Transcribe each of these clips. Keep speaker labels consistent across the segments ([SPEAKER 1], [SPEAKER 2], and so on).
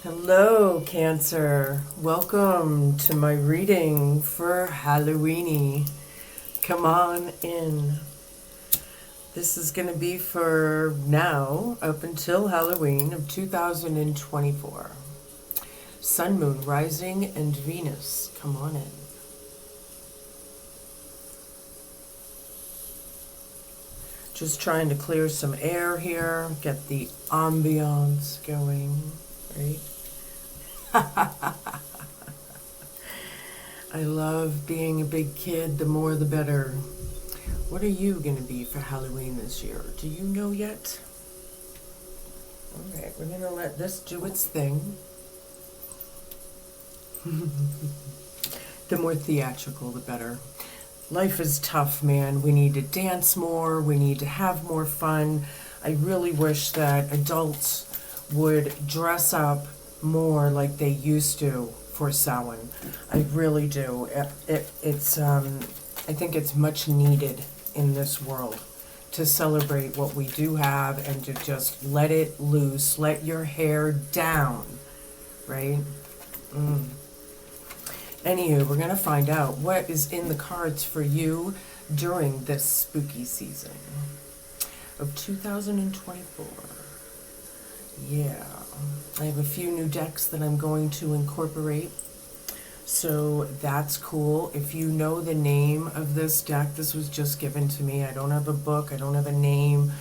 [SPEAKER 1] Hello, Cancer. Welcome to my reading for Halloweenie. Come on in. This is going to be for now, up until Halloween of 2024. Sun, Moon, Rising, and Venus. Come on in. Just trying to clear some air here, get the ambiance going, right? I love being a big kid, the more the better. What are you going to be for Halloween this year? Do you know yet? Alright, we're going to let this do its thing. The more theatrical, the better. Life is tough, man. We need to dance more. We need to have more fun. I really wish that adults would dress up more like they used to for Samhain. I really do. I think it's much needed in this world to celebrate what we do have and to just let it loose. Let your hair down, right? Anywho, we're going to find out what is in the cards for you during this spooky season of 2024. Yeah, I have a few new decks that I'm going to incorporate, so that's cool. If you know the name of this deck, this was just given to me. I don't have a book, I don't have a name,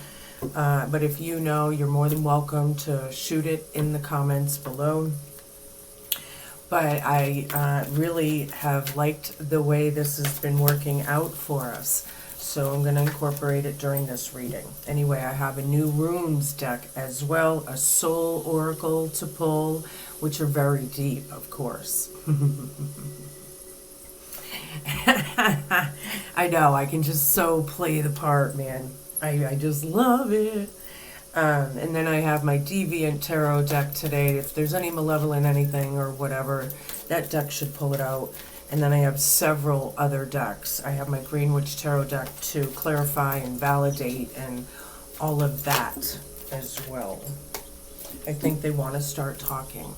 [SPEAKER 1] but if you know, you're more than welcome to shoot it in the comments below. But I really have liked the way this has been working out for us. So I'm going to incorporate it during this reading. Anyway, I have a new runes deck as well, a soul oracle to pull, which are very deep, of course. I know, I can just so play the part, man. I just love it. And then I have my Deviant Tarot deck today. If there's any malevolent anything or whatever, that deck should pull it out. And then I have several other decks. I have my Green Witch Tarot deck to clarify and validate and all of that as well. I think they want to start talking.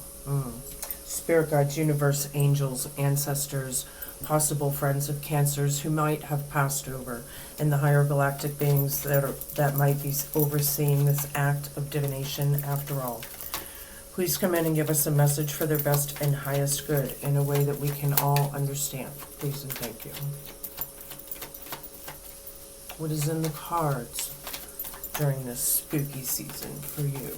[SPEAKER 1] Spirit guides, universe, angels, ancestors, possible friends of Cancers who might have passed over, and the higher galactic beings that might be overseeing this act of divination after all. Please come in and give us a message for their best and highest good in a way that we can all understand. Please and thank you. What is in the cards during this spooky season for you?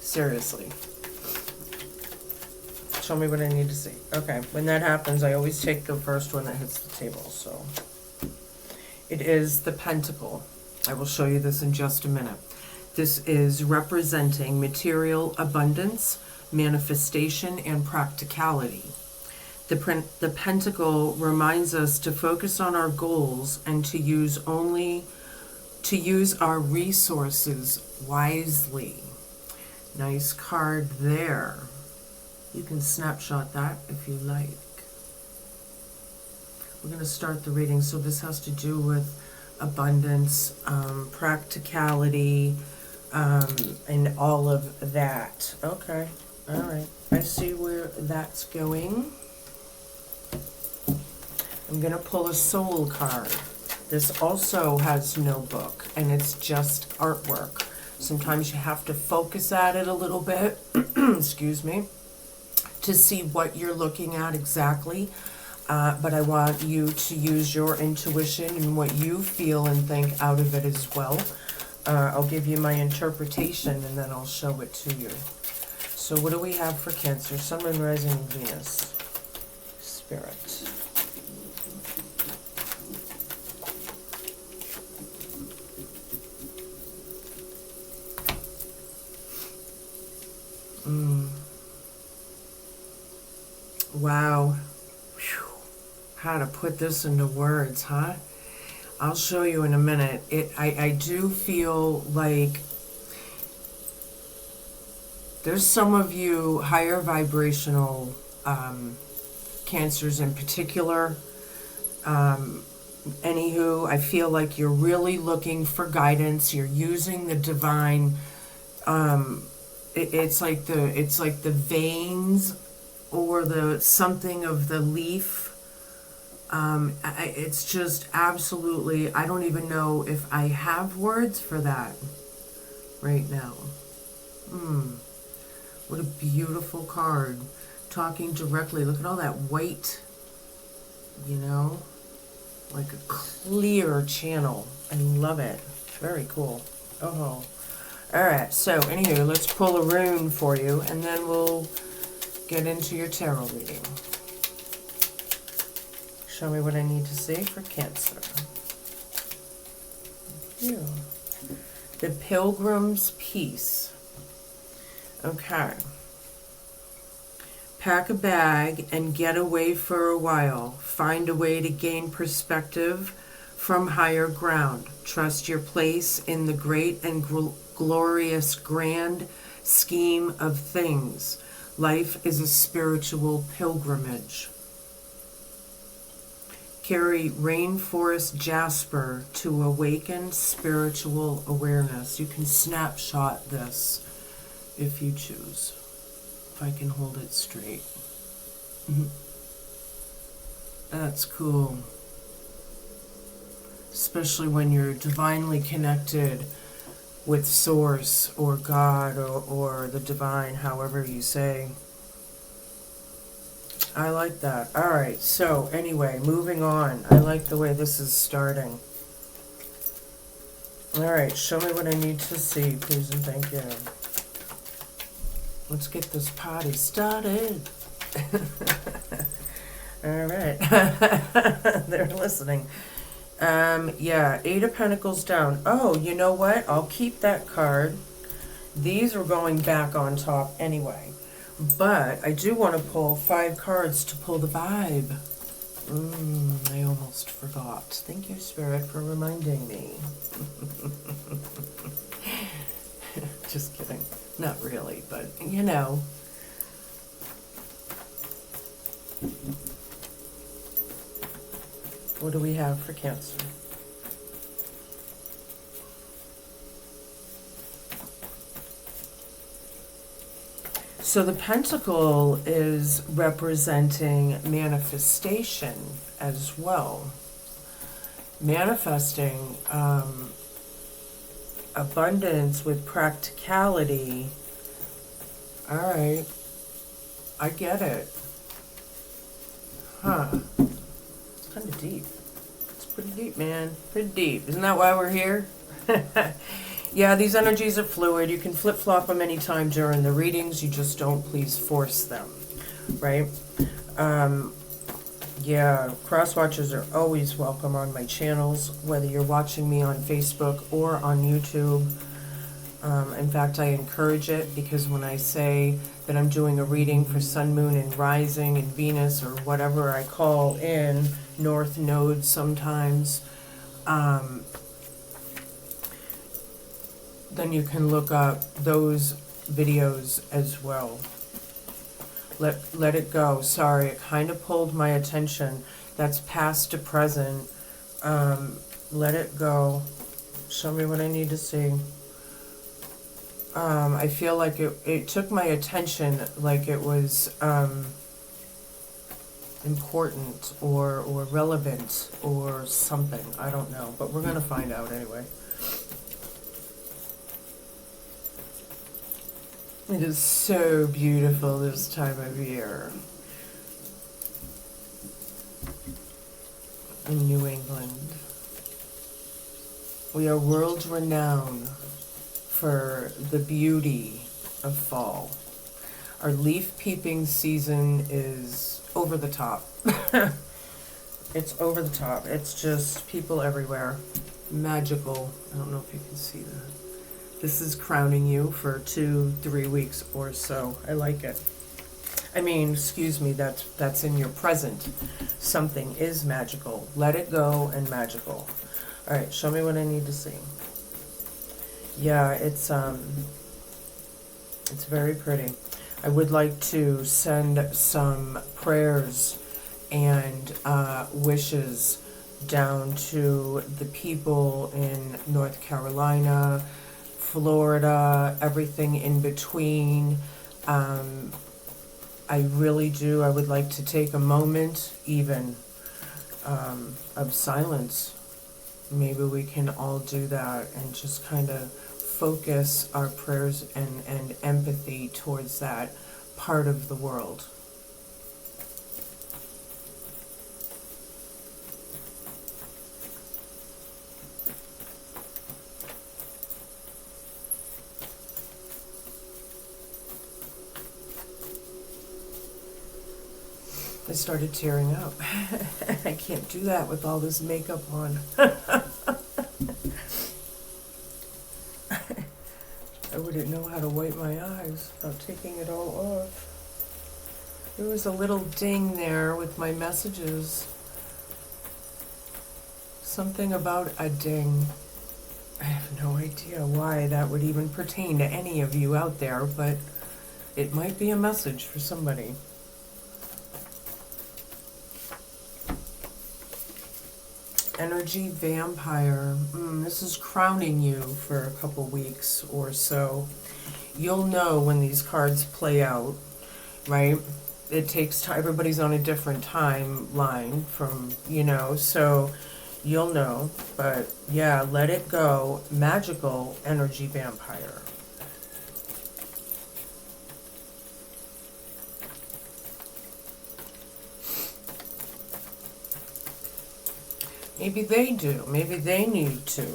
[SPEAKER 1] Seriously. Show me what I need to see. Okay, when that happens, I always take the first one that hits the table, so. It is the Pentacle. I will show you this in just a minute. This is representing material abundance, manifestation, and practicality. The Pentacle reminds us to focus on our goals and to use our resources wisely. Nice card there. You can snapshot that if you like. We're going to start the reading. So this has to do with abundance, practicality, and all of that. Okay. All right. I see where that's going. I'm going to pull a soul card. This also has no book, and it's just artwork. Sometimes you have to focus at it a little bit, excuse me, to see what you're looking at exactly. But I want you to use your intuition and what you feel and think out of it as well. I'll give you my interpretation and then I'll show it to you. So what do we have for Cancer? Sun, Moon, Rising, and Venus. Spirit. Wow. Whew. How to put this into words, huh? I'll show you in a minute. I do feel like there's some of you higher vibrational Cancers in particular Anywho, I feel like you're really looking for guidance. You're using the divine. It's like the veins or the something of the leaf. It's just absolutely. I don't even know if I have words for that right now. What a beautiful card. Talking directly. Look at all that white. You know, like a clear channel. I love it. Very cool. Oh. Alright, so anywho, let's pull a rune for you, and then we'll get into your tarot reading. Show me what I need to see for Cancer. Yeah. The Pilgrim's Peace. Okay. Pack a bag and get away for a while. Find a way to gain perspective from higher ground. Trust your place in the great and glorious grand scheme of things. Life is a spiritual pilgrimage. Carry rainforest jasper to awaken spiritual awareness. You can snapshot this if you choose. If I can hold it straight. That's cool. Especially when you're divinely connected with Source or God or the divine, however you say. I like that. Alright, so anyway, moving on. I like the way this is starting. Alright, show me what I need to see, please and thank you. Let's get this party started. Alright. They're listening. Yeah, 8 of Pentacles down. Oh, you know what? I'll keep that card. These are going back on top anyway. But I do want to pull 5 cards to pull the vibe. I almost forgot. Thank you, Spirit, for reminding me. Just kidding. Not really, but you know. What do we have for Cancer? So the Pentacle is representing manifestation as well. Manifesting abundance with practicality. All right. I get it. Huh. It's kind of deep. It's pretty deep, man. Pretty deep. Isn't that why we're here? Yeah, these energies are fluid. You can flip-flop them anytime during the readings. You just don't please force them, right? Yeah, cross-watchers are always welcome on my channels, whether you're watching me on Facebook or on YouTube. In fact, I encourage it because when I say that I'm doing a reading for Sun, Moon, and Rising and Venus or whatever I call in, North Node sometimes, then you can look up those videos as well. Let it go. Sorry, it kind of pulled my attention. That's past to present. Let it go. Show me what I need to see. I feel like it took my attention like it was important or relevant or something. I don't know, but we're going to find out anyway. It is so beautiful this time of year in New England. We are world renowned for the beauty of fall. Our leaf peeping season is over the top. It's over the top. It's just people everywhere. Magical. I don't know if you can see that. This is crowning you for 2-3 weeks or so. I like it. I mean, excuse me, that's in your present. Something is magical. Let it go and magical. All right, show me what I need to see. Yeah, it's very pretty. I would like to send some prayers and wishes down to the people in North Carolina, Florida, everything in between. I really do. I would like to take a moment even of silence. Maybe we can all do that and just kind of focus our prayers and empathy towards that part of the world. I started tearing up. I can't do that with all this makeup on. I wouldn't know how to wipe my eyes without taking it all off. There was a little ding there with my messages. Something about a ding. I have no idea why that would even pertain to any of you out there, but it might be a message for somebody. Energy vampire. This is crowning you for a couple weeks or so. You'll know when these cards play out, right? It takes time. Everybody's on a different timeline from, so you'll know. But yeah, let it go. Magical energy vampire. Maybe they do. Maybe they need to.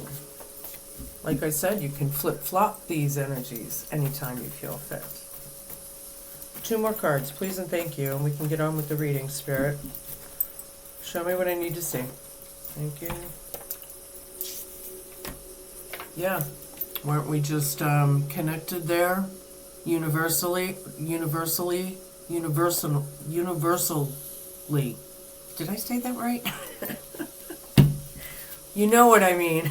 [SPEAKER 1] Like I said, you can flip-flop these energies anytime you feel fit. 2 more cards, please and thank you, and we can get on with the reading, Spirit. Show me what I need to see. Thank you. Yeah. Weren't we just connected there? Universally? Did I say that right? You know what I mean.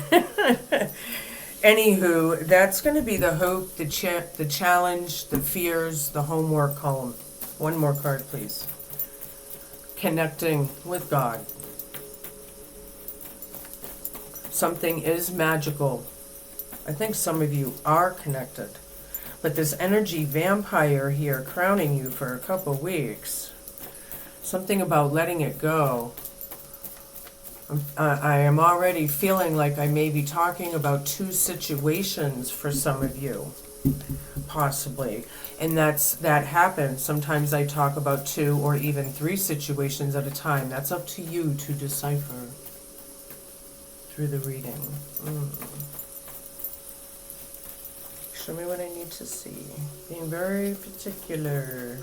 [SPEAKER 1] Anywho, that's going to be the hope, the challenge, the fears, the homework column. 1 more card, please. Connecting with God. Something is magical. I think some of you are connected. But this energy vampire here crowning you for a couple weeks. Something about letting it go. I am already feeling like I may be talking about 2 situations for some of you, possibly. And that happens. Sometimes I talk about 2 or even 3 situations at a time. That's up to you to decipher through the reading. Show me what I need to see. Being very particular.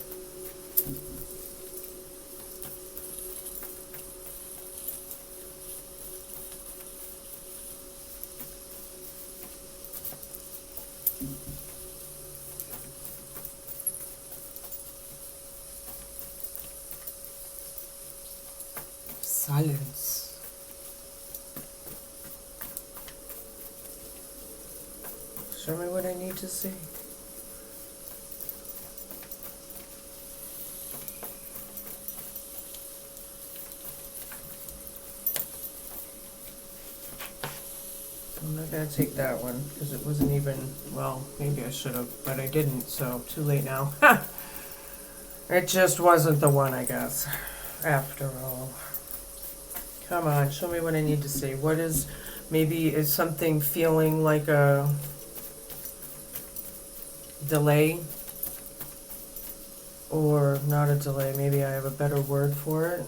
[SPEAKER 1] Silence. Show me what I need to see. I'm not going to take that one because it wasn't even, well, maybe I should have, but I didn't, so too late now. It just wasn't the one, I guess, after all. Come on, show me what I need to see. What is, maybe is something feeling like a delay? Or not a delay, maybe I have a better word for it.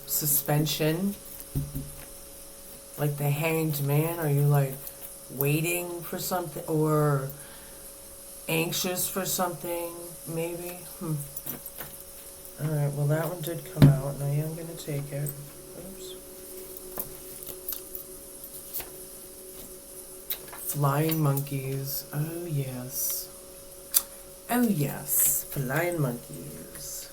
[SPEAKER 1] Suspension. Like the hanged man, are you like waiting for something or anxious for something? Maybe. Alright, well that one did come out and I am going to take it. Oops. Flying monkeys. Oh yes. Oh yes. Flying monkeys.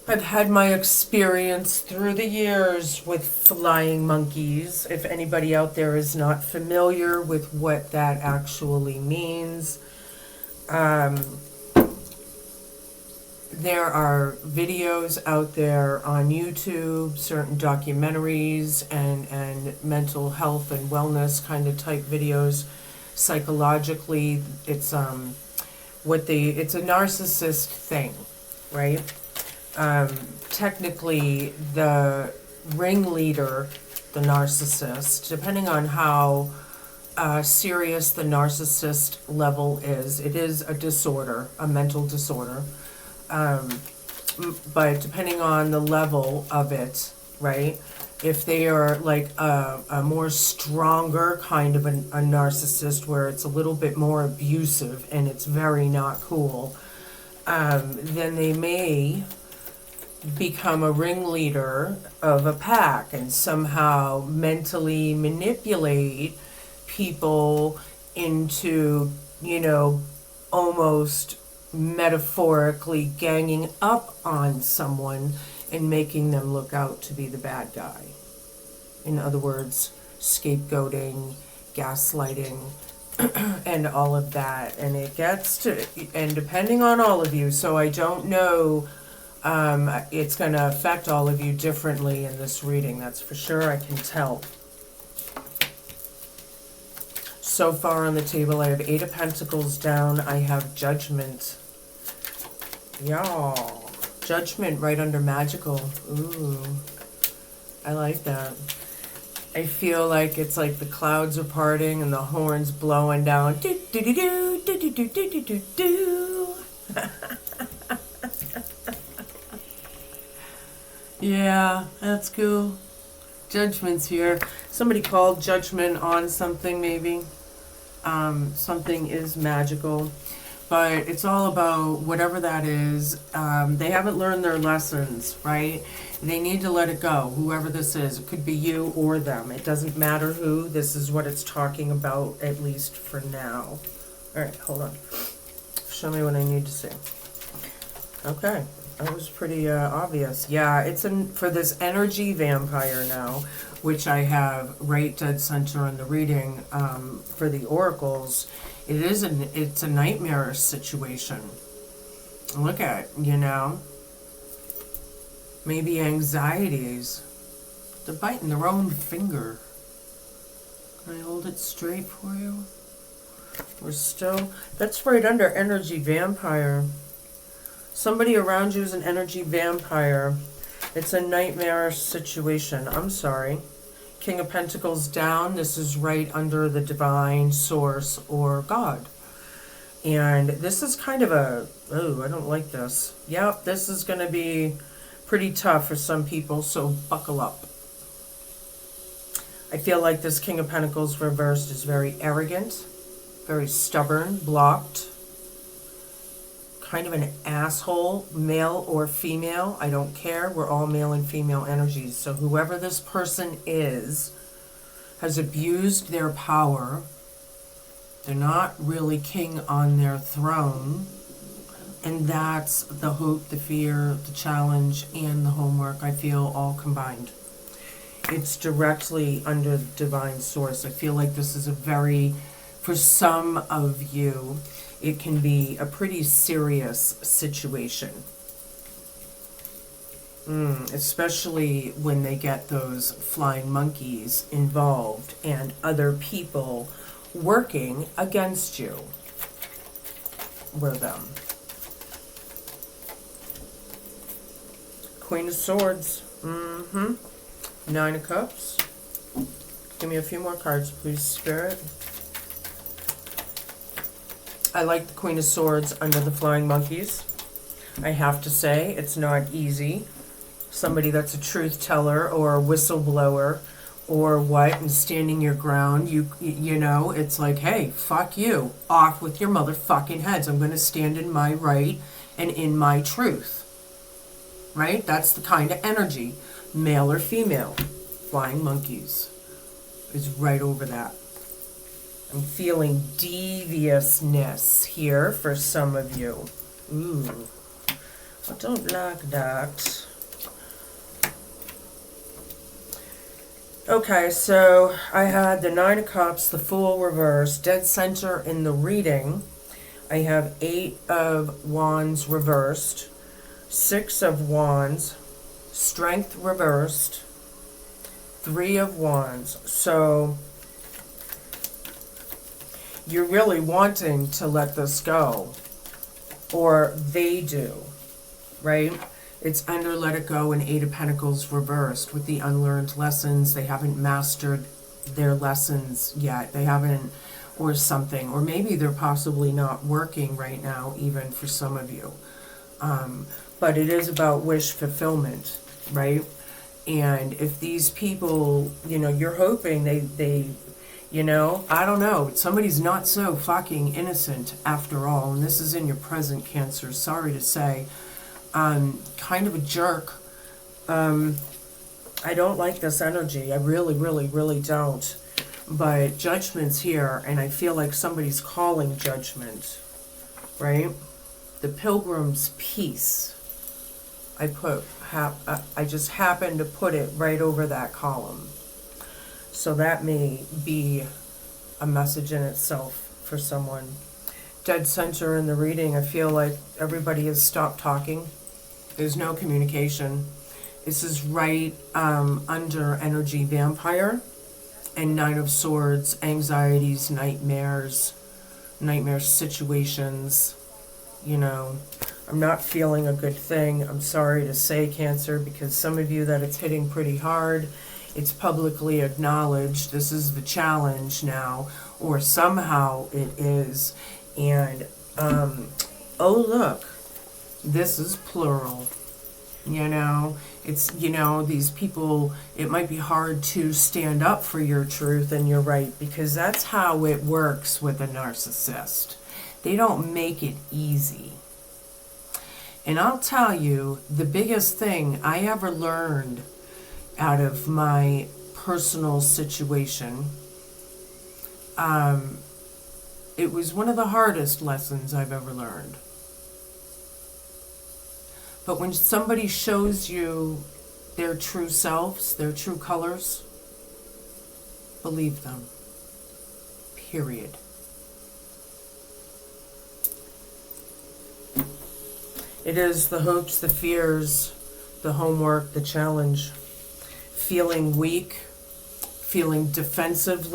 [SPEAKER 1] I've had my experience through the years with flying monkeys. If anybody out there is not familiar with what that actually means, There are videos out there on YouTube, certain documentaries and mental health and wellness kind of type videos. Psychologically, it's it's a narcissist thing, right? Technically, the ringleader, the narcissist, depending on how serious the narcissist level is, it is a disorder, a mental disorder. But depending on the level of it, right? If they are like a more stronger kind of a narcissist where it's a little bit more abusive and it's very not cool, then they may become a ringleader of a pack and somehow mentally manipulate people into, almost metaphorically ganging up on someone and making them look out to be the bad guy. In other words, scapegoating, gaslighting, and all of that. And it gets to, and depending on all of you, so I don't know, it's going to affect all of you differently in this reading, that's for sure, I can tell. So far on the table, I have 8 of Pentacles down, I have Judgment. Y'all, Judgment right under Magical. Ooh, I like that. I feel like it's like the clouds are parting and the horns blowing down. Do do do do do do do do do do. Yeah, that's cool. Judgment's here. Somebody called Judgment on something, maybe. Something is magical. But it's all about whatever that is. They haven't learned their lessons, right? They need to let it go, whoever this is. It could be you or them. It doesn't matter who. This is what it's talking about, at least for now. All right, hold on. Show me what I need to see. Okay, that was pretty obvious. Yeah, it's for this energy vampire now, which I have right dead center in the reading for the oracles. It's a nightmare situation. Look at, maybe anxieties. They're biting their own finger. Can I hold it straight for you? That's right under energy vampire. Somebody around you is an energy vampire. It's a nightmarish situation. I'm sorry. King of Pentacles down. This is right under the divine source or God. And this is kind of I don't like this. Yep, this is going to be pretty tough for some people, so buckle up. I feel like this King of Pentacles reversed is very arrogant, very stubborn, blocked, kind of an asshole, male or female, I don't care. We're all male and female energies. So whoever this person is has abused their power. They're not really king on their throne. And that's the hope, the fear, the challenge, and the homework, I feel, all combined. It's directly under the divine source. I feel like this is for some of you, it can be a pretty serious situation. Especially when they get those flying monkeys involved and other people working against you. We're them. Queen of Swords. 9 of Cups. Give me a few more cards, please, Spirit. I like the Queen of Swords under the flying monkeys. I have to say, it's not easy. Somebody that's a truth teller or a whistleblower or what, and standing your ground, you know, it's like, hey, fuck you. Off with your motherfucking heads. I'm going to stand in my right and in my truth. Right? That's the kind of energy. Male or female. Flying monkeys is right over that. I'm feeling deviousness here for some of you. Ooh, I don't like that. Okay, so I had the 9 of Cups, the Fool reversed, dead center in the reading. I have 8 of Wands reversed. Six of Wands, Strength reversed, Three of Wands. So you're really wanting to let this go, or they do, right? It's under Let It Go and Eight of Pentacles reversed with the unlearned lessons. They haven't mastered their lessons yet. They haven't, or something. Or maybe they're possibly not working right now, even for some of you. But it is about wish fulfillment, right? And if these people, you're hoping they I don't know. Somebody's not so fucking innocent after all. And this is in your present, Cancer. Sorry to say. Kind of a jerk. I don't like this energy. I really, really, really don't. But Judgment's here, and I feel like somebody's calling Judgment, right? The Pilgrim's Peace. I just happened to put it right over that column. So that may be a message in itself for someone. Dead center in the reading, I feel like everybody has stopped talking. There's no communication. This is right under Energy Vampire and Nine of Swords, anxieties, nightmare situations. I'm not feeling a good thing. I'm sorry to say, Cancer, because some of you that it's hitting pretty hard. It's publicly acknowledged. This is the challenge now, or somehow it is. And, oh look, this is plural. It's, these people, it might be hard to stand up for your truth and your right, because that's how it works with a narcissist. They don't make it easy. And I'll tell you, the biggest thing I ever learned out of my personal situation, it was one of the hardest lessons I've ever learned. But when somebody shows you their true selves, their true colors, believe them. Period. It is the hopes, the fears, the homework, the challenge. Feeling weak, feeling defensive.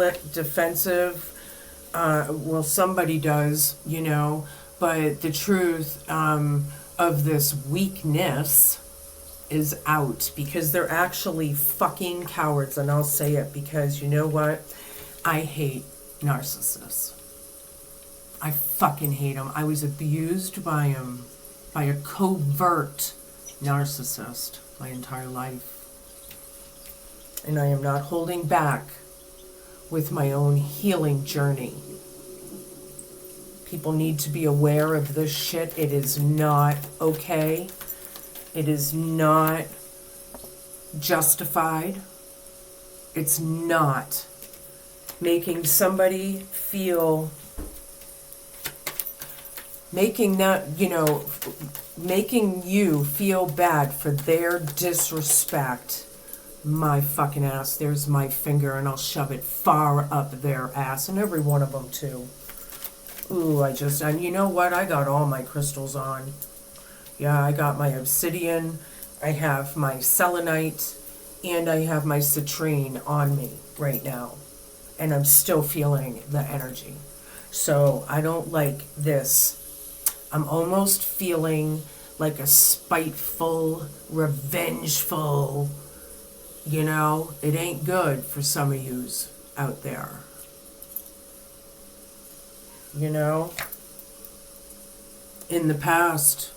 [SPEAKER 1] Well, somebody does, but the truth of this weakness is out, because they're actually fucking cowards. And I'll say it because you know what? I hate narcissists. I fucking hate them. I was abused by them, by a covert narcissist my entire life. And I am not holding back with my own healing journey. People need to be aware of this shit. It is not okay. It is not justified. It's not. Making somebody feel, making you feel bad for their disrespect. My fucking ass, there's my finger, and I'll shove it far up their ass, and every one of them too. Ooh, and you know what? I got all my crystals on. Yeah, I got my obsidian, I have my selenite, and I have my citrine on me right now. And I'm still feeling the energy. So I don't like this. I'm almost feeling like a spiteful, revengeful, it ain't good for some of yous out there. In the past,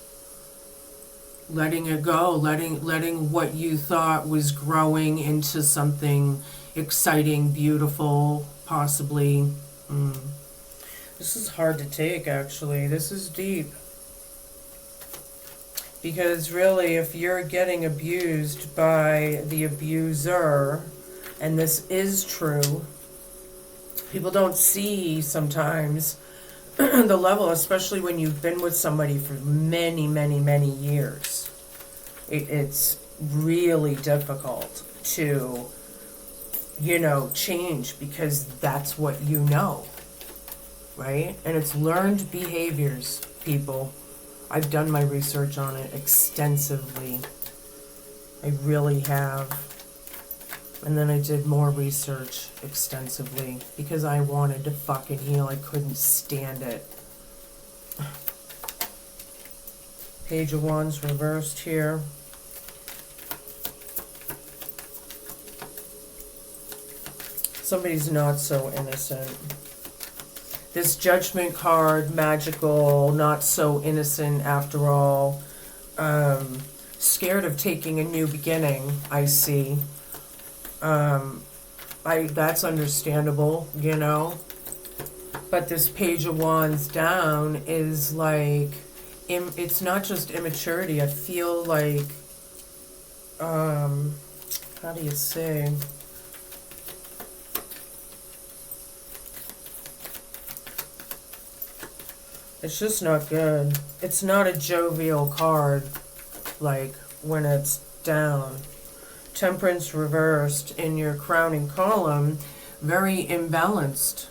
[SPEAKER 1] letting it go, letting what you thought was growing into something exciting, beautiful, possibly. This is hard to take, actually. This is deep. Because really, if you're getting abused by the abuser, and this is true, people don't see sometimes the level, especially when you've been with somebody for many, many, many years. It's really difficult to, change, because that's what you know, right? And it's learned behaviors, people. I've done my research on it extensively. I really have. And then I did more research extensively because I wanted to fucking heal. I couldn't stand it. Page of Wands reversed here. Somebody's not so innocent. This Judgment card, magical, not so innocent after all. Scared of taking a new beginning, I see. That's understandable, you know. But this Page of Wands down is like, it's not just immaturity. I feel like, how do you say? It's just not good. It's not a jovial card, like, when it's down. Temperance reversed in your crowning column. Very imbalanced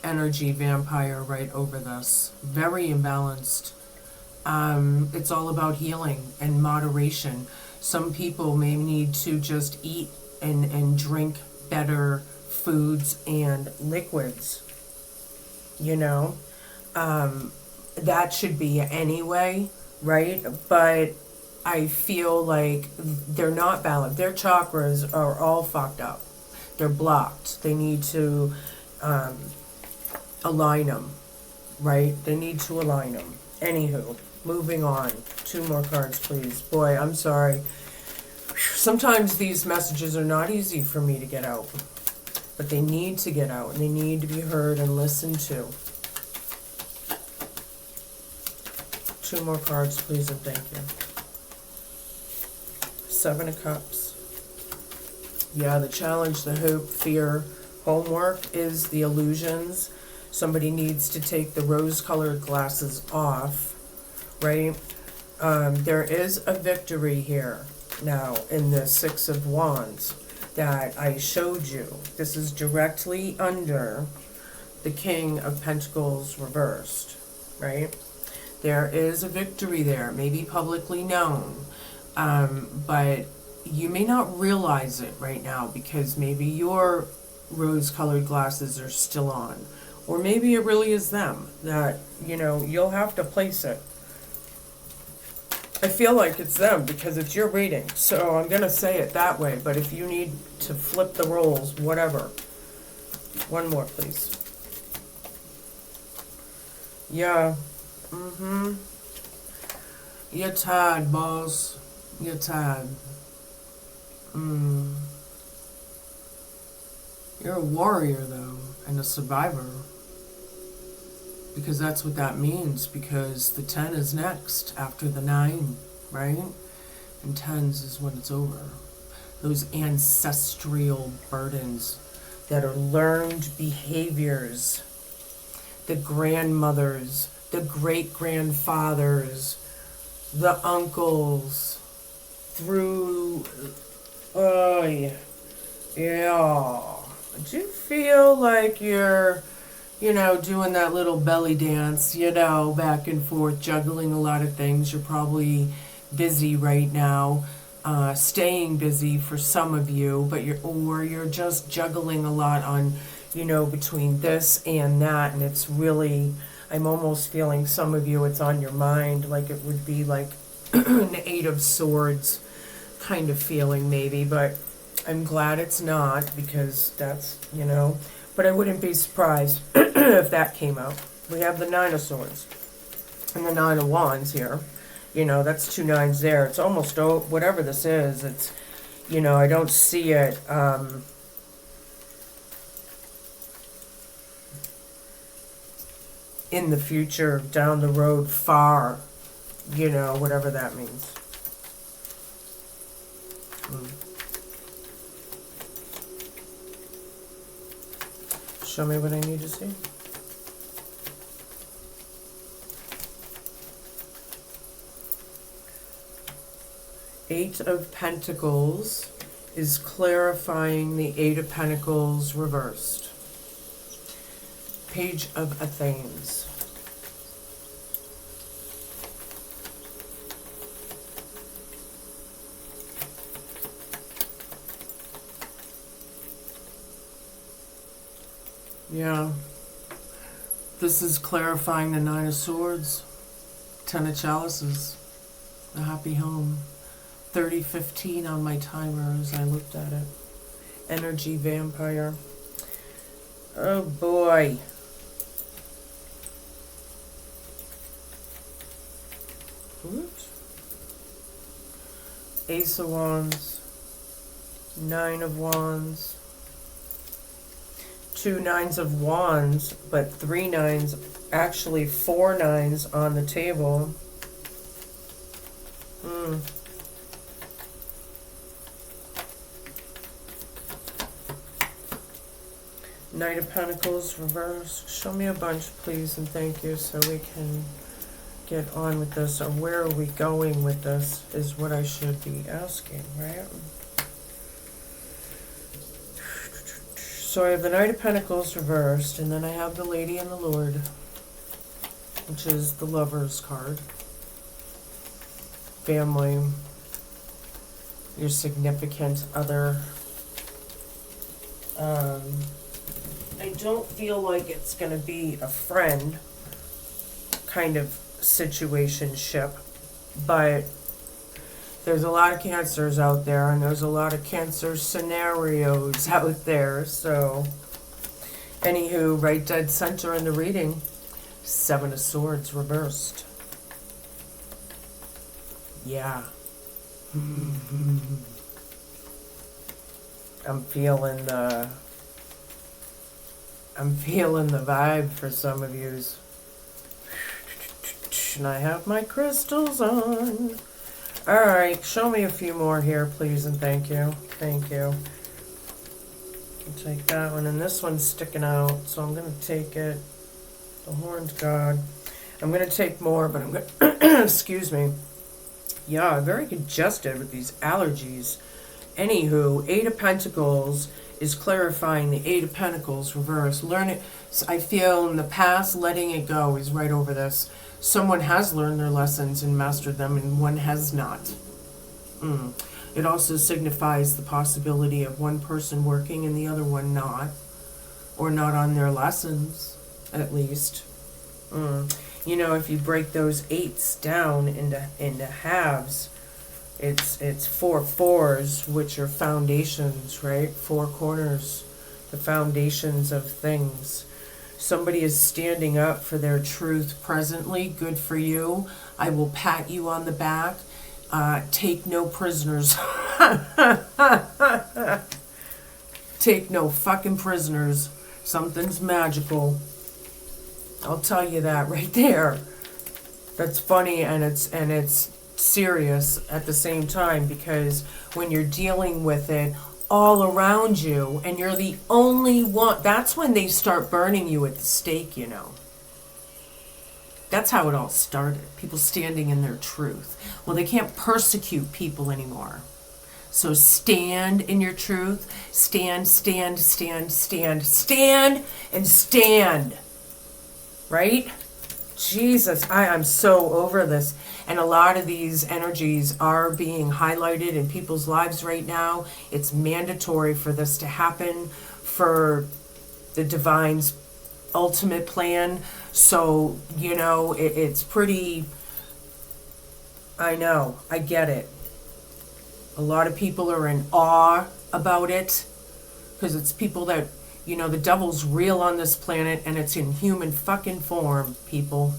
[SPEAKER 1] energy vampire right over this. Very imbalanced. It's all about healing and moderation. Some people may need to just eat and drink better foods and liquids. You know? That should be anyway, right? But I feel like they're not balanced. Their chakras are all fucked up. They're blocked. They need to align them, right? They need to align them. Anywho, moving on. 2 more cards, please. Boy, I'm sorry. Sometimes these messages are not easy for me to get out. But they need to get out, and they need to be heard and listened to. 2 more cards, please, and thank you. 7 of Cups. Yeah, the challenge, the hope, fear, homework is the illusions. Somebody needs to take the rose-colored glasses off, right? There is a victory here now in the 6 of Wands that I showed you. This is directly under the King of Pentacles reversed, right? There is a victory there, maybe publicly known, but you may not realize it right now because maybe your rose-colored glasses are still on. Or maybe it really is them that, you know, you'll have to place it. I feel like it's them because it's your reading, so I'm going to say it that way, but if you need to flip the roles, whatever. 1 more, please. Yeah. You're tired, boss. You're tired. You're a warrior, though, and a survivor. Because that's what that means, because the 10 is next after the 9, right? And 10s is when it's over. Those ancestral burdens that are learned behaviors, the grandmothers, the great-grandfathers, the uncles, through, yeah. Do you feel like you're, you know, doing that little belly dance, you know, back and forth, juggling a lot of things? You're probably busy right now, staying busy for some of you, but you're just juggling a lot on, you know, between this and that, and it's really, I'm almost feeling some of you, it's on your mind, like it would be like an 8 of Swords kind of feeling maybe, but I'm glad it's not, because that's, you know, but I wouldn't be surprised if that came out. We have the 9 of Swords and the 9 of Wands here. You know, that's 2 9s there. It's almost, whatever this is, it's, you know, I don't see it, in the future, down the road, far, you know, whatever that means. Show me what I need to see. Eight of Pentacles is clarifying the 8 of Pentacles reversed. Page of Athens. Yeah. This is clarifying the Nine of Swords, Ten of Chalices, a happy home. 30:15 on my timer as I looked at it. Energy vampire. Oh boy. Oops. Ace of Wands. Nine of Wands. 2 nines of Wands, but 3 nines, actually 4 nines on the table. Knight of Pentacles, reverse. Show me a bunch, please, and thank you, so we can get on with this. Or where are we going with this is what I should be asking, right? So I have the Knight of Pentacles reversed, and then I have the Lady and the Lord, which is the Lover's card. Family, your significant other. I don't feel like it's going to be a friend kind of situationship, but there's a lot of Cancers out there, and there's a lot of Cancer scenarios out there. So, anywho, right dead center in the reading, 7 of Swords reversed. Yeah. I'm feeling the vibe for some of yous. And I have my crystals on. Alright, show me a few more here, please, and thank you. Thank you. I'll take that one, and this one's sticking out, so I'm going to take it. The Horned God. I'm going to take more, but I'm going to... excuse me. Yeah, I'm very congested with these allergies. Anywho, 8 of Pentacles is clarifying the 8 of Pentacles reverse. Learn it. I feel in the past, letting it go is right over this. Someone has learned their lessons and mastered them, and one has not. It also signifies the possibility of one person working and the other one not. Or not on their lessons, at least. You know, if you break those 8s down into halves, it's 4 4s, which are foundations, right? 4 corners, the foundations of things. Somebody is standing up for their truth presently. Good for you. I will pat you on the back. Take no prisoners. Take no fucking prisoners. Something's magical. I'll tell you that right there. That's funny, and it's serious at the same time, because when you're dealing with it all around you and you're the only one, that's when they start burning you at the stake, you know. That's how it all started. People standing in their truth. Well, they can't persecute people anymore. So stand in your truth. Stand, stand, stand, stand, stand, and stand. Right? Jesus, I'm so over this. And a lot of these energies are being highlighted in people's lives right now. It's mandatory for this to happen, for the divine's ultimate plan. So, you know, it's pretty... I know, I get it. A lot of people are in awe about it, because it's people that, you know, the devil's real on this planet, and it's in human fucking form, people.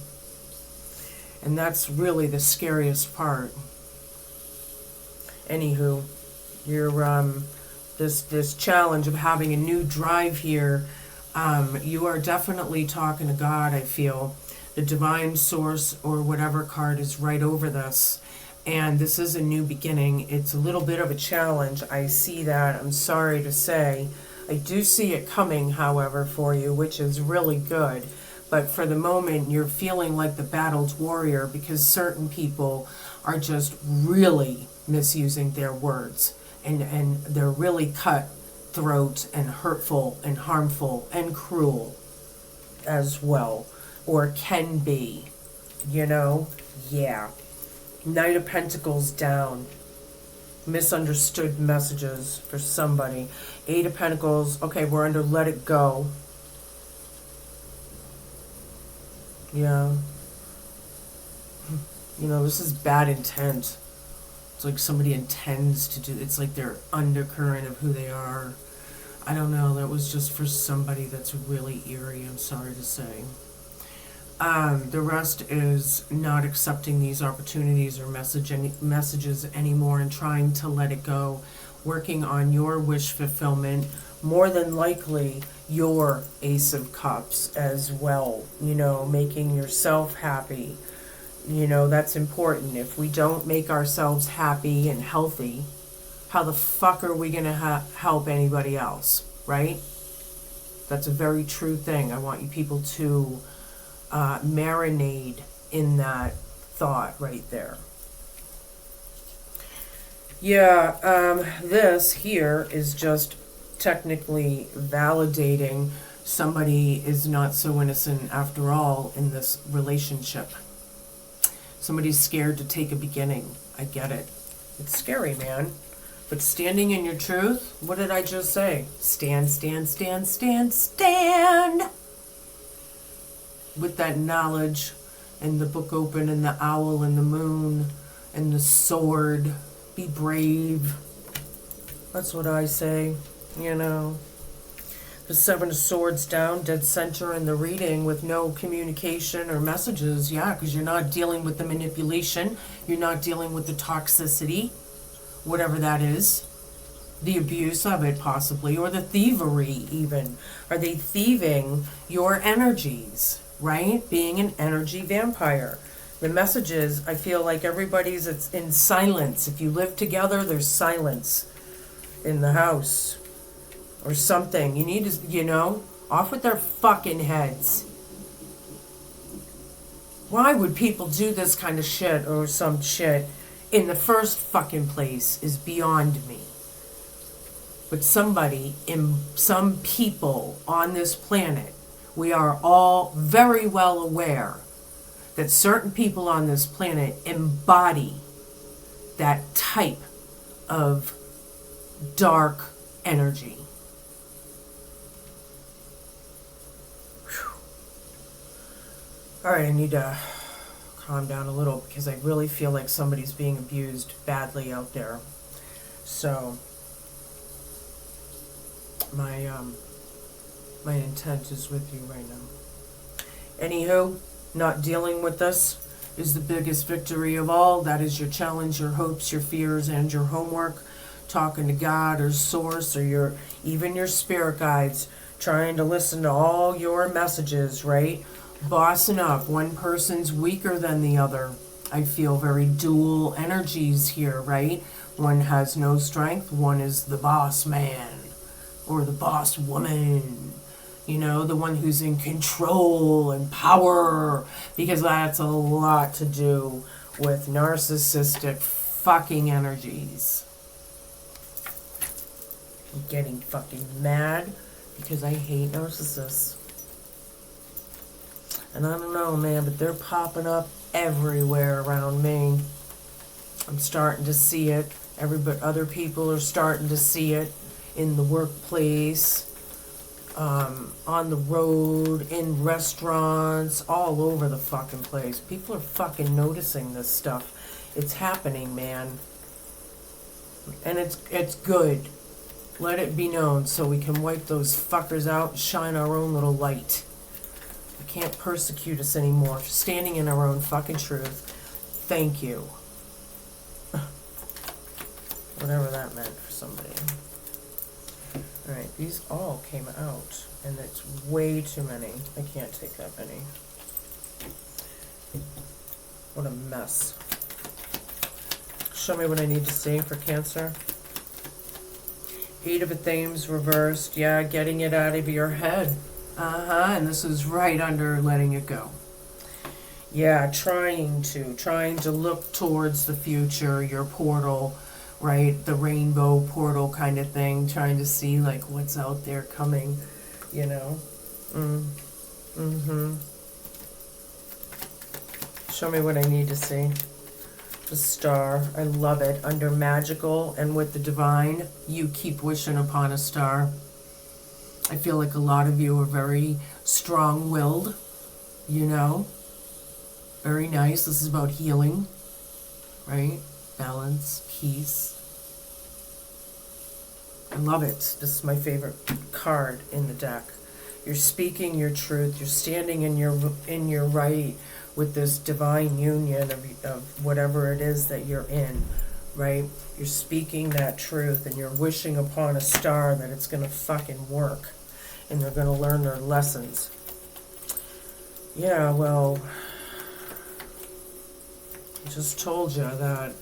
[SPEAKER 1] And that's really the scariest part. Anywho, you're this challenge of having a new drive here. You are definitely talking to God, I feel. The divine source or whatever card is right over this. And this is a new beginning. It's a little bit of a challenge. I see that. I'm sorry to say. I do see it coming, however, for you, which is really good. But for the moment, you're feeling like the battled warrior, because certain people are just really misusing their words. And they're really cutthroat and hurtful and harmful and cruel as well. Or can be. You know? Yeah. Knight of Pentacles down. Misunderstood messages for somebody. 8 of Pentacles. Okay, we're under let it go. Yeah. You know, this is bad intent. It's like somebody intends to do, it's like their undercurrent of who they are. I don't know, that was just for somebody that's really eerie, I'm sorry to say. The rest is not accepting these opportunities or messages anymore and trying to let it go. Working on your wish fulfillment, more than likely your Ace of Cups as well. You know, making yourself happy. You know, that's important. If we don't make ourselves happy and healthy, how the fuck are we going to help anybody else, right? That's a very true thing. I want you people to marinate in that thought right there. Yeah, this here is just technically validating somebody is not so innocent after all in this relationship. Somebody's scared to take a beginning. I get it. It's scary, man. But standing in your truth, what did I just say? Stand, stand, stand, stand, stand! With that knowledge, and the book open, and the owl, and the moon, and the sword. Be brave. That's what I say, you know. The Seven of Swords down, dead center in the reading with no communication or messages. Yeah, because you're not dealing with the manipulation. You're not dealing with the toxicity, whatever that is. The abuse of it, possibly, or the thievery, even. Are they thieving your energies, right? Being an energy vampire. The messages, I feel like everybody's in silence. If you live together, there's silence in the house. Or something. You need to, you know, off with their fucking heads. Why would people do this kind of shit or some shit in the first fucking place is beyond me. But somebody, some people on this planet, we are all very well aware that certain people on this planet embody that type of dark energy. All right, I need to calm down a little because I really feel like somebody's being abused badly out there. So my intent is with you right now. Anywho, not dealing with this is the biggest victory of all. That is your challenge, your hopes, your fears, and your homework. Talking to God or Source or even your spirit guides, trying to listen to all your messages, right? Bossing up. One person's weaker than the other. I feel very dual energies here, right? One has no strength, one is the boss man or the boss woman. You know, the one who's in control and power, because that's a lot to do with narcissistic fucking energies. I'm getting fucking mad because I hate narcissists. And I don't know, man, but they're popping up everywhere around me. I'm starting to see it. Other people are starting to see it in the workplace, on the road, in restaurants, all over the fucking place. People are fucking noticing this stuff. It's happening, man. And it's good. Let it be known so we can wipe those fuckers out and shine our own little light. Can't persecute us anymore for standing in our own fucking truth. Thank you. Whatever that meant for somebody. Alright, these all came out, and it's way too many. I can't take that many. What a mess. Show me what I need to see for Cancer. Eight of Athens reversed. Yeah, getting it out of your head. And this is right under letting it go. Yeah, trying to look towards the future, your portal, right? The rainbow portal kind of thing, trying to see like what's out there coming, you know. Show me what I need to see. The star, I love it. Under magical and with the divine, you keep wishing upon a star. I feel like a lot of you are very strong-willed, you know. Very nice. This is about healing, right? Balance, peace. I love it. This is my favorite card in the deck. You're speaking your truth. You're standing in your right with this divine union of whatever it is that you're in, right? You're speaking that truth and you're wishing upon a star that it's going to fucking work and they're going to learn their lessons. Yeah, well, I just told you that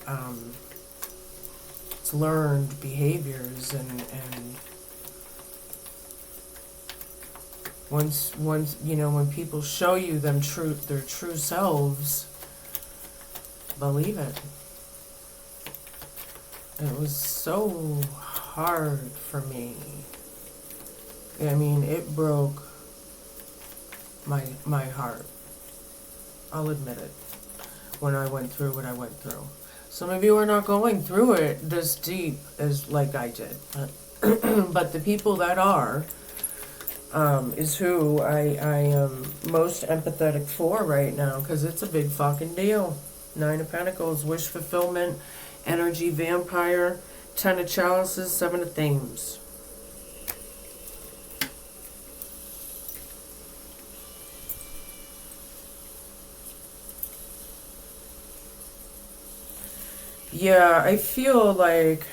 [SPEAKER 1] it's learned behaviors and once you know, when people show you their true selves, believe it. It was so hard for me. I mean, it broke my heart. I'll admit it. When I went through what I went through. Some of you are not going through it this deep as like I did. But the people that are, is who I am most empathetic for right now, because it's a big fucking deal. 9 of Pentacles, wish fulfillment, energy vampire, 10 of chalices, 7 of themes. Yeah, I feel like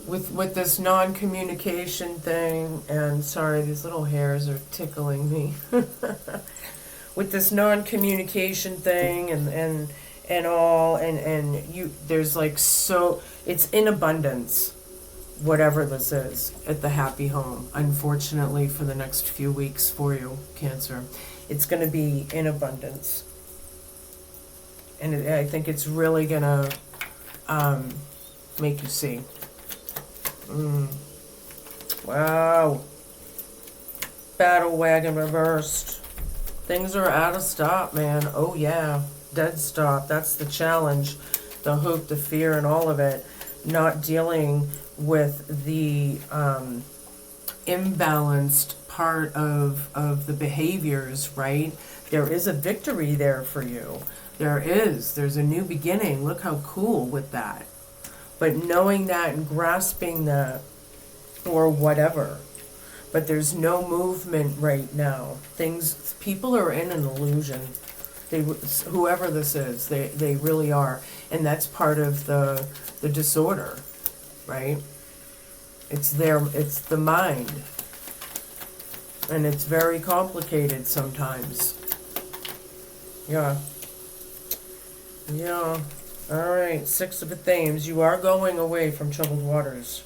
[SPEAKER 1] with this non-communication thing, and sorry, these little hairs are tickling me. With this non-communication thing and all, and you, there's like, so it's in abundance, whatever this is, at the happy home. Unfortunately, for the next few weeks for you, Cancer, it's going to be in abundance. And I think it's really gonna make you see. Wow. Battle wagon reversed. Things are out of stop, man. Oh yeah. Dead stop. That's the challenge. The hope, the fear, and all of it. Not dealing with the imbalanced part of the behaviors, right? There is a victory there for you. There's a new beginning. Look how cool with that. But knowing that and grasping that, or whatever. But there's no movement right now. People are in an illusion. Whoever this is, they really are. And that's part of the disorder, right? It's the mind. And it's very complicated sometimes. Yeah. Yeah. Alright, 6 of themes. You are going away from troubled waters.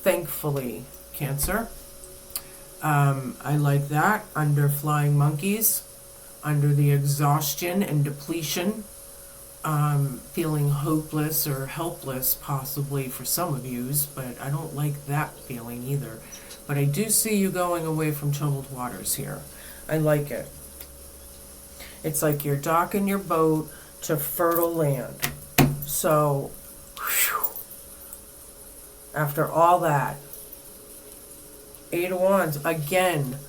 [SPEAKER 1] Thankfully, Cancer. I like that. Under flying monkeys. Under the exhaustion and depletion. Feeling hopeless or helpless, possibly, for some of yous. But I don't like that feeling either. But I do see you going away from troubled waters here. I like it. It's like you're docking your boat to fertile land. So, whew, after all that, 8 of Wands, again,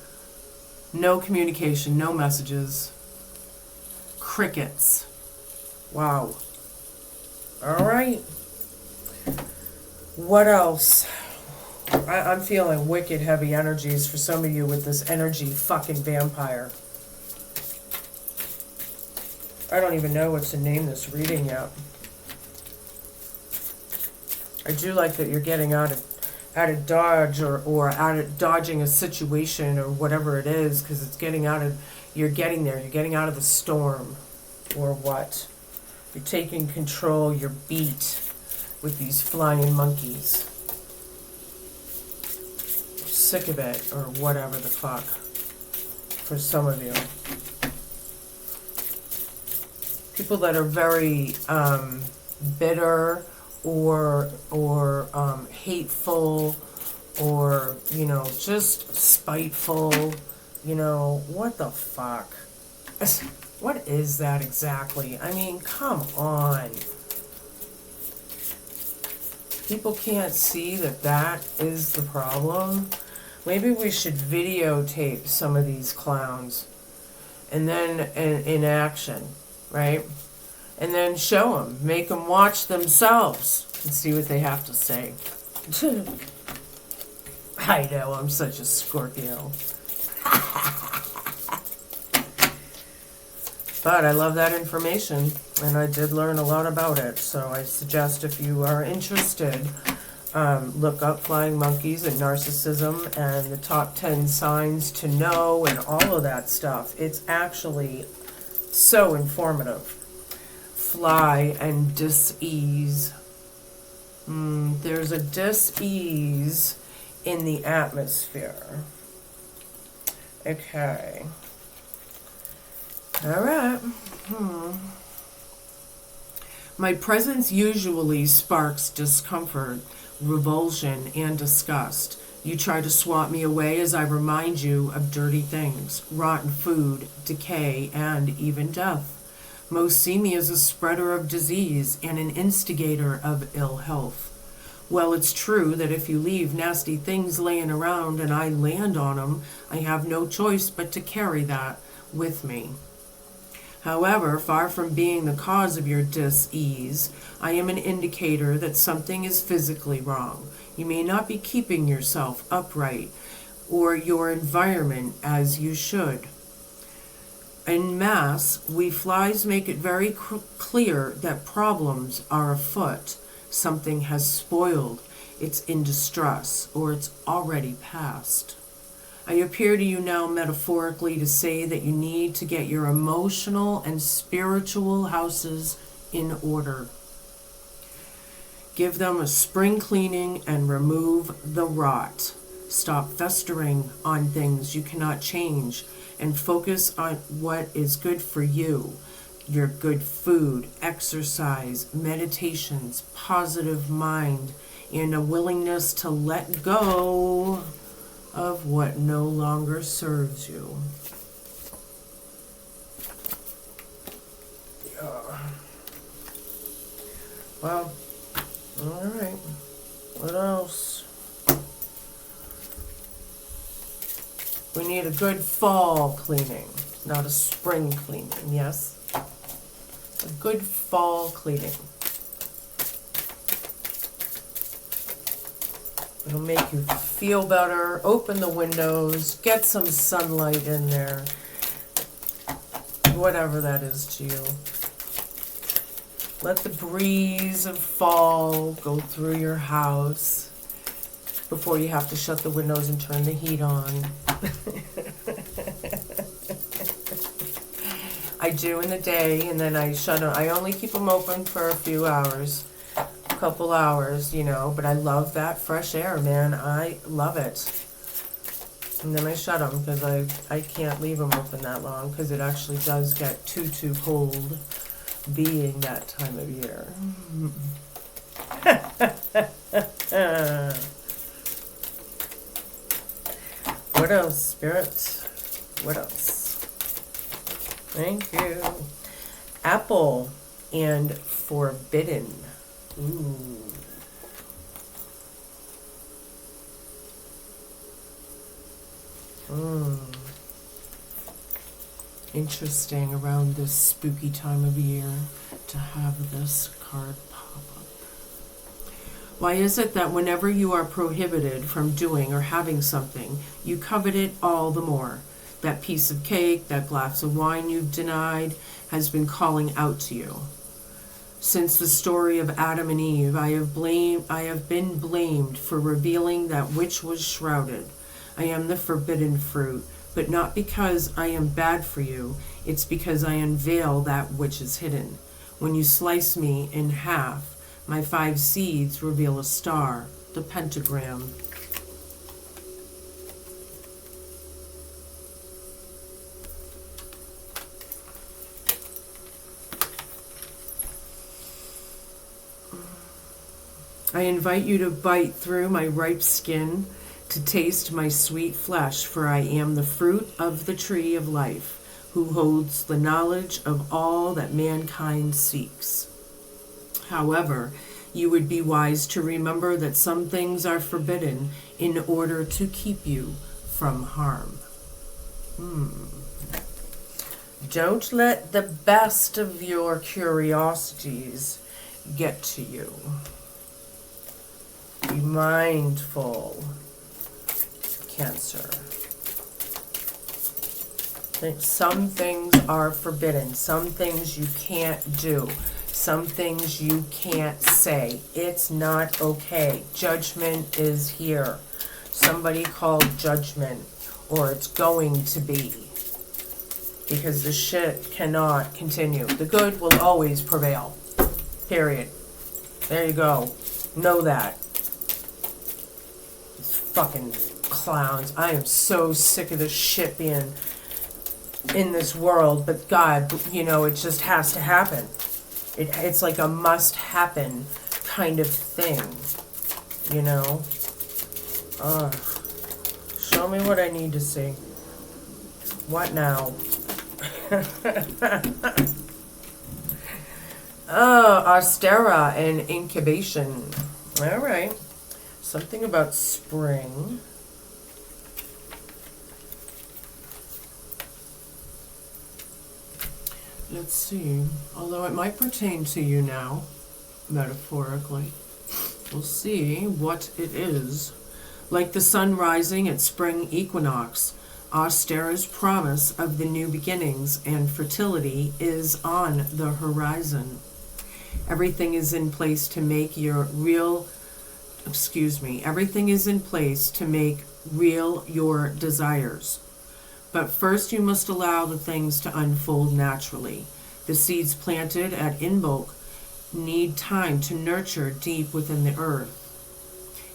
[SPEAKER 1] no communication, no messages, crickets. Wow. All right. What else? I'm feeling wicked heavy energies for some of you with this energy fucking vampire. I don't even know what to name this reading yet. I do like that you're getting out of dodge or out of dodging a situation or whatever it is, because it's you're getting there. You're getting out of the storm or what. You're taking control, you're beat with these flying monkeys. You're sick of it or whatever the fuck for some of you. People that are very bitter or hateful or, just spiteful, what the fuck? What is that exactly? I mean, come on. People can't see that is the problem. Maybe we should videotape some of these clowns. and then in action, right? And then show them, make them watch themselves and see what they have to say. I know, I'm such a Scorpio. But I love that information, and I did learn a lot about it. So I suggest if you are interested, look up flying monkeys and narcissism and the top 10 signs to know and all of that stuff. It's actually so informative. Fly and dis-ease. There's a dis-ease in the atmosphere. Okay. All right. My presence usually sparks discomfort, revulsion, and disgust. You try to swat me away as I remind you of dirty things, rotten food, decay, and even death. Most see me as a spreader of disease and an instigator of ill health. Well, it's true that if you leave nasty things laying around and I land on them, I have no choice but to carry that with me. However, far from being the cause of your dis-ease, I am an indicator that something is physically wrong. You may not be keeping yourself upright or your environment as you should. En masse, we flies make it very clear that problems are afoot. Something has spoiled, it's in distress, or it's already past. I appear to you now metaphorically to say that you need to get your emotional and spiritual houses in order. Give them a spring cleaning and remove the rot. Stop festering on things you cannot change and focus on what is good for you. Your good food, exercise, meditations, positive mind, and a willingness to let go of what no longer serves you. Yeah. Well, all right. What else? We need a good fall cleaning, not a spring cleaning, yes? A good fall cleaning. It'll make you feel better. Open the windows. Get some sunlight in there. Whatever that is to you. Let the breeze of fall go through your house before you have to shut the windows and turn the heat on. I do in the day, and then I shut them. I only keep them open for a few hours. Couple hours, you know, but I love that fresh air, man. I love it. And then I shut them because I can't leave them open that long because it actually does get too cold being that time of year. What else, Spirit? What else? Thank you. Apple and forbidden. Ooh. Interesting around this spooky time of year to have this card pop up. Why is it that whenever you are prohibited from doing or having something, you covet it all the more? That piece of cake, that glass of wine you've denied, has been calling out to you. Since the story of Adam and Eve, I have been blamed for revealing that which was shrouded. I am the forbidden fruit, but not because I am bad for you. It's because I unveil that which is hidden. When you slice me in half, my 5 seeds reveal a star, the pentagram. I invite you to bite through my ripe skin, to taste my sweet flesh, for I am the fruit of the tree of life, who holds the knowledge of all that mankind seeks. However, you would be wise to remember that some things are forbidden in order to keep you from harm. Don't let the best of your curiosities get to you. Be mindful, Cancer. Some things are forbidden. Some things you can't do. Some things you can't say. It's not okay. Judgment is here. Somebody called judgment, or it's going to be. Because the shit cannot continue. The good will always prevail. Period. There you go. Know that. These fucking clowns. I am so sick of this shit being in this world, but God, you know, it just has to happen. It's like a must happen kind of thing, you know. Show me what I need to see. What now? Austera and incubation. All right. Something about spring. Let's see. Although it might pertain to you now, metaphorically. We'll see what it is. Like the sun rising at spring equinox, Austera's promise of the new beginnings and fertility is on the horizon. Everything is in place to make everything is in place to make real your desires. But first you must allow the things to unfold naturally. The seeds planted at Imbolc need time to nurture deep within the earth.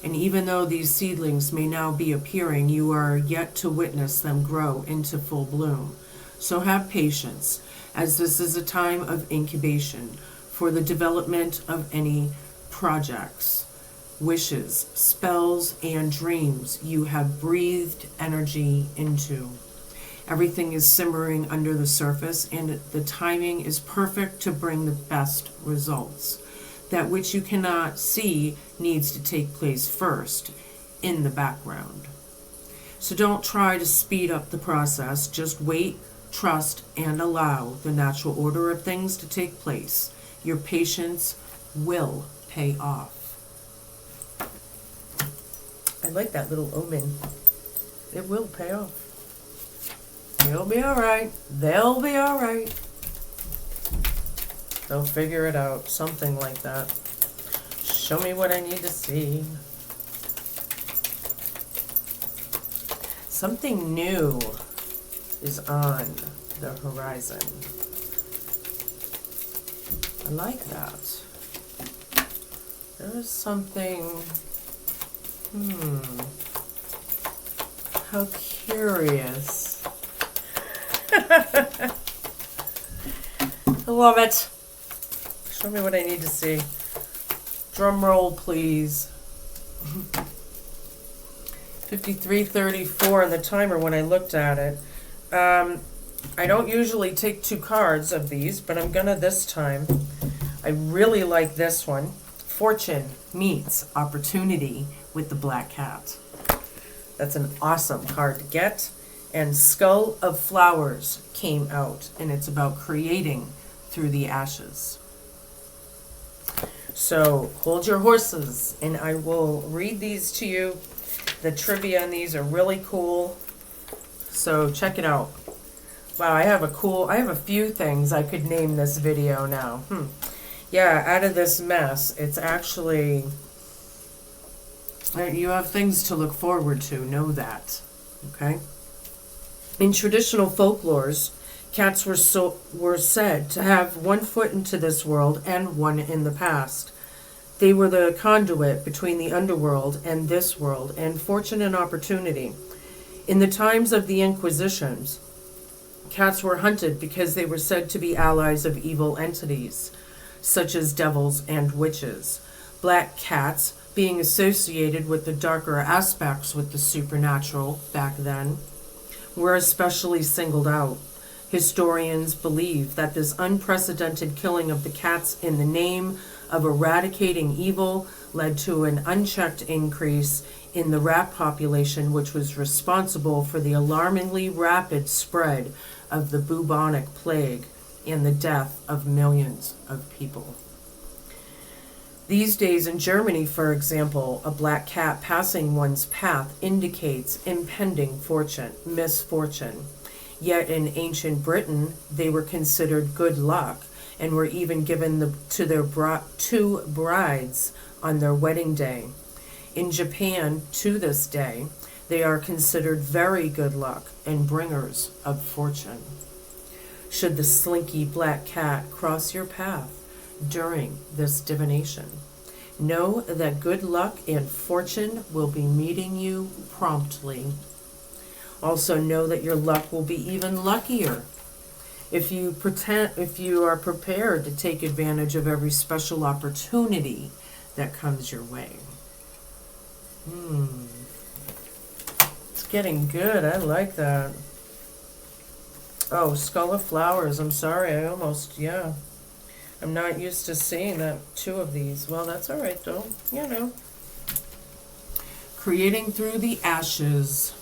[SPEAKER 1] And even though these seedlings may now be appearing, you are yet to witness them grow into full bloom. So have patience, as this is a time of incubation for the development of any projects, wishes, spells, and dreams you have breathed energy into. Everything is simmering under the surface, and the timing is perfect to bring the best results. That which you cannot see needs to take place first, in the background. So don't try to speed up the process. Just wait, trust, and allow the natural order of things to take place. Your patience will pay off. I like that little omen. It will pay off. You'll be all right. They'll be all right. They'll figure it out. Something like that. Show me what I need to see. Something new is on the horizon. I like that. There's something... How curious. I love it. Show me what I need to see. Drum roll, please. 53:34 on the timer when I looked at it. I don't usually take 2 cards of these, but I'm gonna this time. I really like this one. Fortune meets opportunity with the black cat. That's an awesome card to get. And Skull of Flowers came out, and it's about creating through the ashes. So hold your horses, and I will read these to you. The trivia on these are really cool. So check it out. Wow, I have a few things I could name this video now. Yeah, out of this mess, it's actually, you have things to look forward to, know that, okay? In traditional folklores, cats were said to have 1 foot into this world and 1 in the past. They were the conduit between the underworld and this world, and fortune and opportunity. In the times of the Inquisitions, cats were hunted because they were said to be allies of evil entities, such as devils and witches. Black cats being associated with the darker aspects with the supernatural back then, were especially singled out. Historians believe that this unprecedented killing of the cats in the name of eradicating evil led to an unchecked increase in the rat population, which was responsible for the alarmingly rapid spread of the bubonic plague and the death of millions of people. These days in Germany, for example, a black cat passing one's path indicates impending misfortune. Yet in ancient Britain, they were considered good luck and were even given to their two brides on their wedding day. In Japan, to this day, they are considered very good luck and bringers of fortune. Should the slinky black cat cross your path during this divination, know that good luck and fortune will be meeting you promptly. Also know that your luck will be even luckier if you are prepared to take advantage of every special opportunity that comes your way. It's getting good. I like that. Oh, Skull of Flowers. I'm sorry. I'm not used to seeing that, two of these. Well, that's all right, though. Creating through the ashes.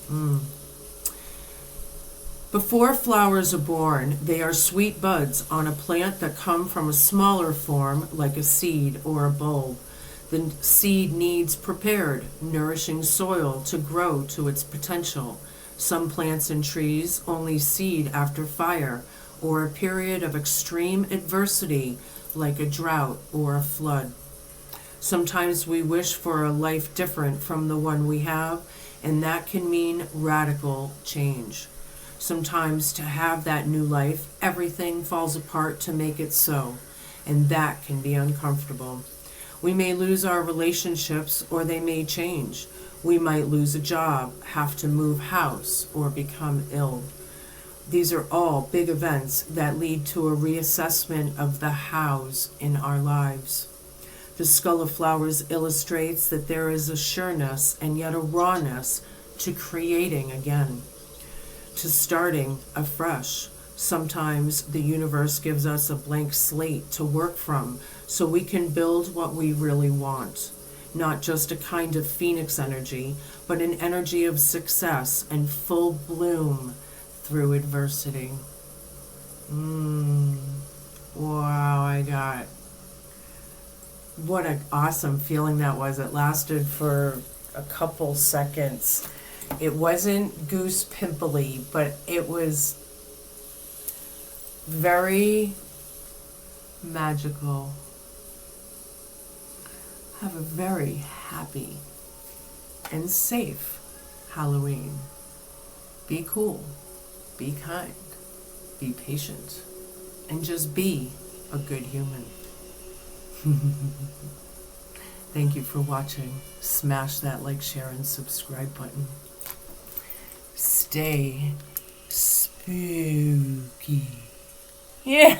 [SPEAKER 1] Before flowers are born, they are sweet buds on a plant that come from a smaller form, like a seed or a bulb. The seed needs prepared, nourishing soil to grow to its potential. Some plants and trees only seed after fire or a period of extreme adversity, like a drought or a flood. Sometimes we wish for a life different from the one we have, and that can mean radical change. Sometimes to have that new life, everything falls apart to make it so, and that can be uncomfortable. We may lose our relationships, or they may change. We might lose a job, have to move house, or become ill. These are all big events that lead to a reassessment of the hows in our lives. The Skull of Flowers illustrates that there is a sureness and yet a rawness to creating again, to starting afresh. Sometimes the universe gives us a blank slate to work from so we can build what we really want. Not just a kind of phoenix energy, but an energy of success and full bloom through adversity. Wow, what an awesome feeling that was. It lasted for a couple seconds. It wasn't goose pimply, but it was very magical. Have a very happy and safe Halloween. Be cool, be kind, be patient, and just be a good human. Thank you for watching. Smash that like, share, and subscribe button. Stay spooky. Yeah.